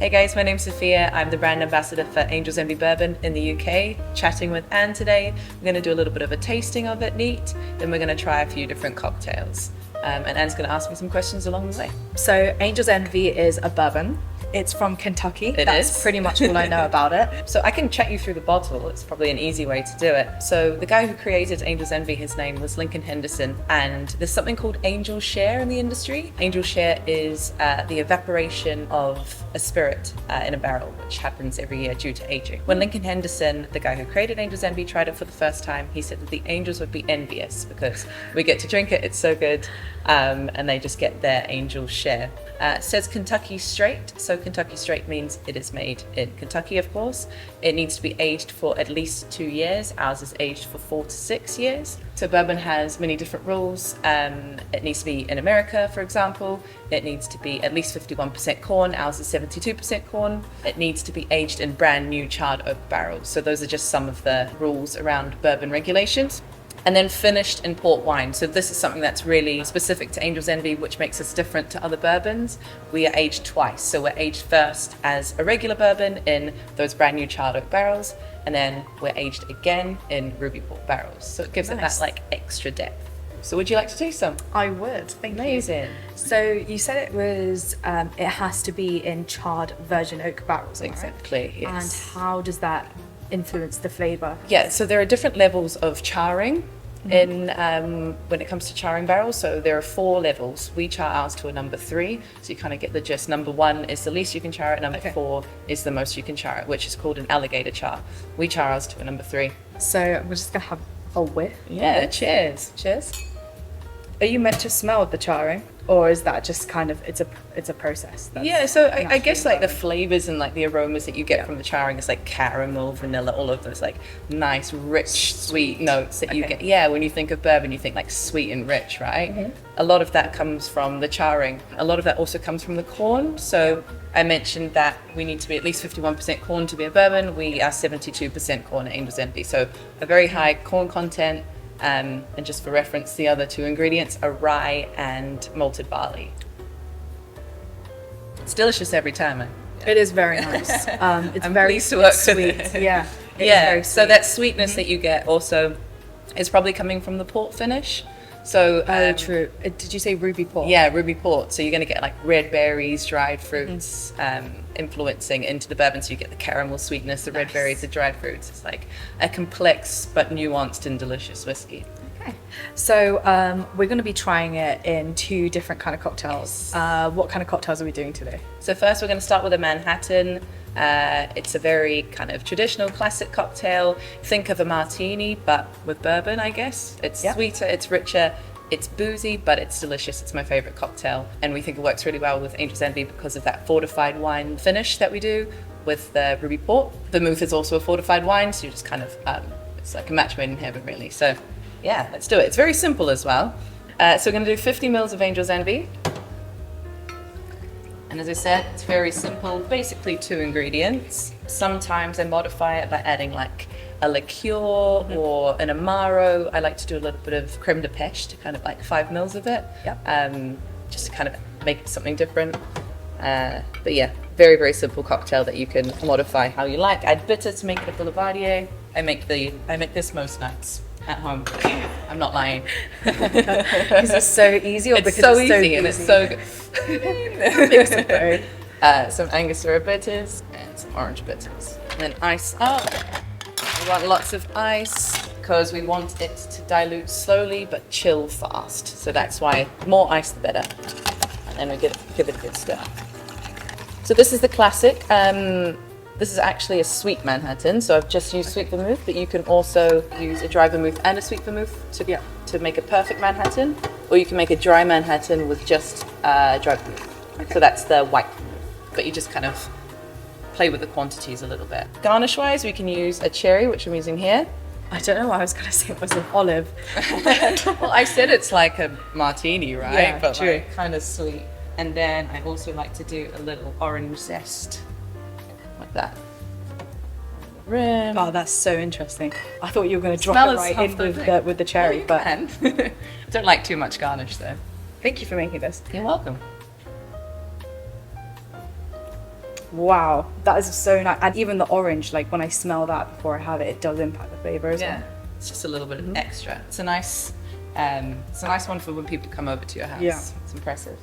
Hey guys, my name's Sophia. I'm the brand ambassador for Angel's Envy Bourbon in the UK. Chatting with Anne today. We're going to do a little bit of a tasting of it neat, then we're going to try a few different cocktails. And Anne's going to ask me some questions along the way. So Angel's Envy is a bourbon. It's from Kentucky. That's pretty much all I know about it. So I can chat you through the bottle. It's probably an easy way to do it. So the guy who created Angel's Envy, his name was Lincoln Henderson, and there's something called Angel Share in the industry. Angel Share is the evaporation of a spirit in a barrel, which happens every year due to aging. When Lincoln Henderson, the guy who created Angel's Envy, tried it for the first time, he said that the angels would be envious because we get to drink it, it's so good, and they just get their angel share. It says Kentucky Straight, so Kentucky Straight means it is made in Kentucky, of course. It needs to be aged for at least 2 years. Ours is aged for 4 to 6 years. So bourbon has many different rules. It needs to be in America, for example. It needs to be at least 51% corn. Ours is 72% corn. It needs to be aged in brand new charred oak barrels. So those are just some of the rules around bourbon regulations. And then finished in port wine. So this is something that's really specific to Angel's Envy, which makes us different to other bourbons. We are aged twice. So we're aged first as a regular bourbon in those brand new charred oak barrels, and then we're aged again in ruby port barrels. So it gives it that like extra depth. So would you like to taste some? I would, thank you. Amazing. So you said it was, it has to be in charred virgin oak barrels, right? Exactly, yes. And how does that influence the flavour? Yeah, so there are different levels of charring in when it comes to charring barrels. So there are 4 levels. We char ours to a number 3, so you kind of get the gist. Number 1 is the least you can char it. Number 4 is the most you can char it, which is called an alligator char. We char ours to a number 3. So we're just gonna have a whiff. Yeah, cheers. Cheers. Are you meant to smell the charring, or is that just kind of it's a process? Yeah, so I guess like the flavors and like the aromas that you get from the charring is like caramel, vanilla, all of those like nice, rich, sweet notes that you get. Yeah, when you think of bourbon, you think like sweet and rich, right? A lot of that comes from the charring. A lot of that also comes from the corn. So I mentioned that we need to be at least 51% corn to be a bourbon. We are 72% corn at Angel's Envy, so a very high corn content. And just for reference, the other 2 ingredients are rye and malted barley. It's delicious every time. It is very nice. It's I'm very pleased to work sweet. with it. Yeah. Yeah. So that sweetness that you get also is probably coming from the port finish. So true. Did you say ruby port? Yeah, ruby port. So you're going to get like red berries, dried fruits, influencing into the bourbon. So you get the caramel sweetness, the red berries, the dried fruits. It's like a complex but nuanced and delicious whiskey. Okay. So we're going to be trying it in 2 different kind of cocktails. Yes. What kind of cocktails are we doing today? So first we're going to start with a Manhattan. It's a very kind of traditional classic cocktail. Think of a martini, but with bourbon, I guess. It's sweeter, it's richer, it's boozy, but it's delicious. It's my favorite cocktail. And we think it works really well with Angel's Envy because of that fortified wine finish that we do with the ruby port. Vermouth is also a fortified wine, so you just kind of, it's like a match made in heaven, really. So yeah, let's do it. It's very simple as well. So we're going to do 50 mils of Angel's Envy. And as I said, it's very simple, basically 2 ingredients. Sometimes I modify it by adding like a liqueur or an amaro. I like to do a little bit of creme de pêche to kind of like 5 mils of it, just to kind of make it something different. But yeah, very, very simple cocktail that you can modify how you like. Add bitter to make it a boulevardier. I make this most nights at home. I'm not lying. Because it's so easy, or it's because so it's so easy and it's so good. Some Angostura bitters and some orange bitters. And then ice up. We want lots of ice because we want it to dilute slowly but chill fast. So that's why more ice the better. And then we give it a good stir. So this is the classic. This is actually a sweet Manhattan, so I've just used sweet vermouth, but you can also use a dry vermouth and a sweet vermouth to make a perfect Manhattan, or you can make a dry Manhattan with just dry vermouth. So that's the white vermouth, but you just kind of play with the quantities a little bit. Garnish-wise, we can use a cherry, which I'm using here. I don't know why I was going to say it was an olive. Well, I said it's like a martini, right? Yeah, but true. like, kind of sweet. And then I also like to do a little orange zest. That rim. Oh, that's so interesting. I thought you were going to drop Smell it is right half in the with the cherry, you but can. Don't like too much garnish though. thank you for making this. You're welcome. Wow, that is so nice. And even the orange, like when I smell that before I have it, it does impact the flavour as well. It's just a little bit of extra. It's a nice one for when people come over to your house. Yeah. It's impressive.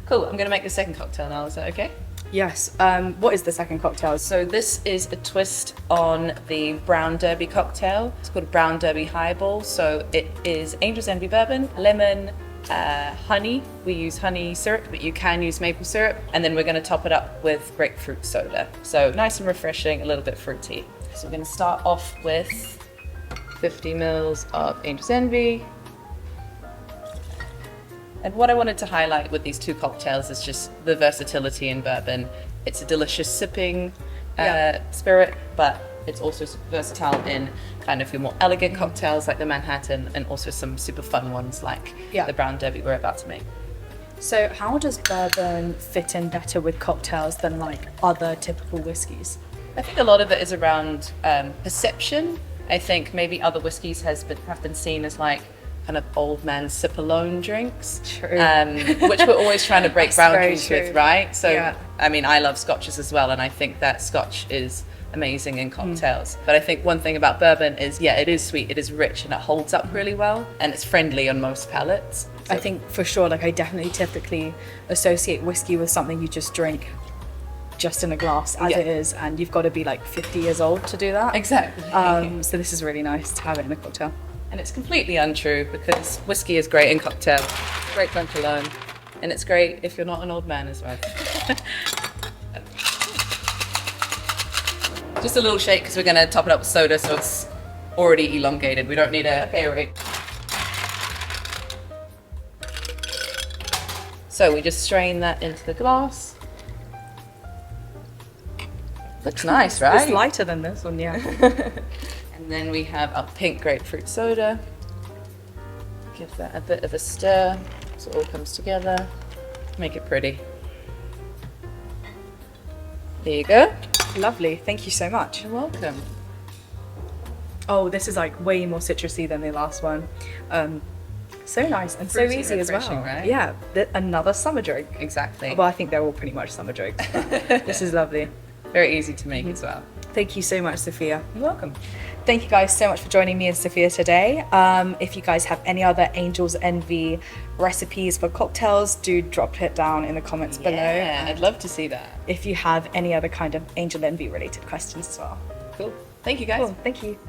Cool, I'm gonna make the second cocktail now, is that okay? Yes. What is the second cocktail? So this is a twist on the Brown Derby cocktail. It's called Brown Derby Highball. So it is Angel's Envy bourbon, lemon, honey. We use honey syrup, but you can use maple syrup. And then we're going to top it up with grapefruit soda. So nice and refreshing, a little bit fruity. So we're going to start off with 50 mils of Angel's Envy. And what I wanted to highlight with these two cocktails is just the versatility in bourbon. It's a delicious sipping spirit, but it's also versatile in kind of your more elegant cocktails like the Manhattan, and also some super fun ones like the Brown Derby we're about to make. So how does bourbon fit in better with cocktails than like other typical whiskies? I think a lot of it is around perception. I think maybe other whiskies have been seen as like kind of old man sip alone drinks, which we're always trying to break boundaries with, right? So I mean, I love scotches as well, and I think that scotch is amazing in cocktails. But I think one thing about bourbon is, it is sweet, it is rich, and it holds up really well, and it's friendly on most palates. So I think for sure, like I definitely typically associate whiskey with something you just drink just in a glass as it is, and you've got to be like 50 years old to do that. Exactly. So this is really nice to have it in a cocktail. And it's completely untrue, because whiskey is great in cocktails, great drunk alone, and it's great if you're not an old man as well. Just a little shake, because we're going to top it up with soda, so it's already elongated. We don't need a aerate. So we just strain that into the glass. Looks nice, right? It's lighter than this one, yeah. And then we have our pink grapefruit soda. Give that a bit of a stir so it all comes together. Make it pretty. There you go. Lovely, thank you so much. You're welcome. Oh, this is like way more citrusy than the last one. So nice and so Fruity, easy as well. right? Yeah, another summer drink. Exactly. Well, I think they're all pretty much summer drinks, but this is lovely. Very easy to make as well. Thank you so much, Sophia. You're welcome. Thank you guys so much for joining me and Sophia today. If you guys have any other Angel's Envy recipes for cocktails, do drop it down in the comments below. Yeah, I'd love to see that. If you have any other kind of Angel Envy related questions as well. Cool. Thank you, guys. Cool. Thank you.